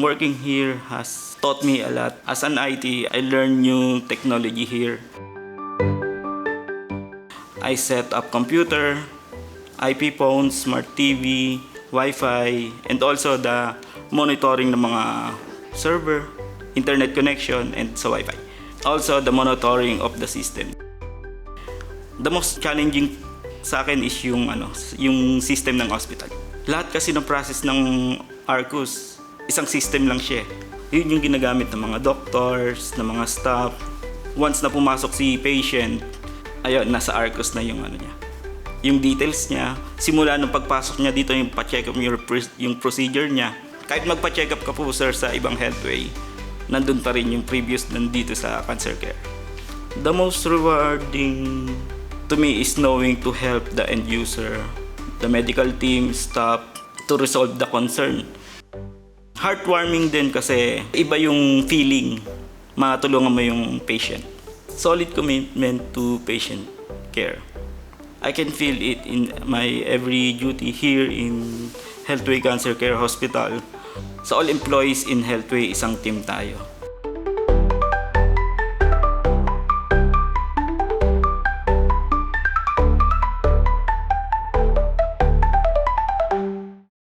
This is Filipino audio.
Working here has taught me a lot. As an IT, I learned new technology here. I set up computer, IP phones, smart TV, Wi-Fi, and also the monitoring ng mga server, internet connection, and sa Wi-Fi. Also, the monitoring of the system. The most challenging sa akin is yung system ng hospital. Lahat kasi ng process ng Arcus, isang system lang siya. Yun yung ginagamit ng mga doctors, ng mga staff. Once na pumasok si patient, ayun, nasa Arcus na yung niya. Yung details niya, simula nung pagpasok niya dito, yung pa-check up yung procedure niya. Kahit magpa-check up ka po, sir, sa ibang healthway, nandun pa rin yung previous nandito sa cancer care. The most rewarding to me is knowing to help the end user, the medical team, staff, to resolve the concern. Heartwarming din kasi iba yung feeling, matulungan mo yung patient. Solid commitment to patient care. I can feel it in my every duty here in Healthway Cancer Care Hospital. Sa all employees in Healthway, isang team tayo.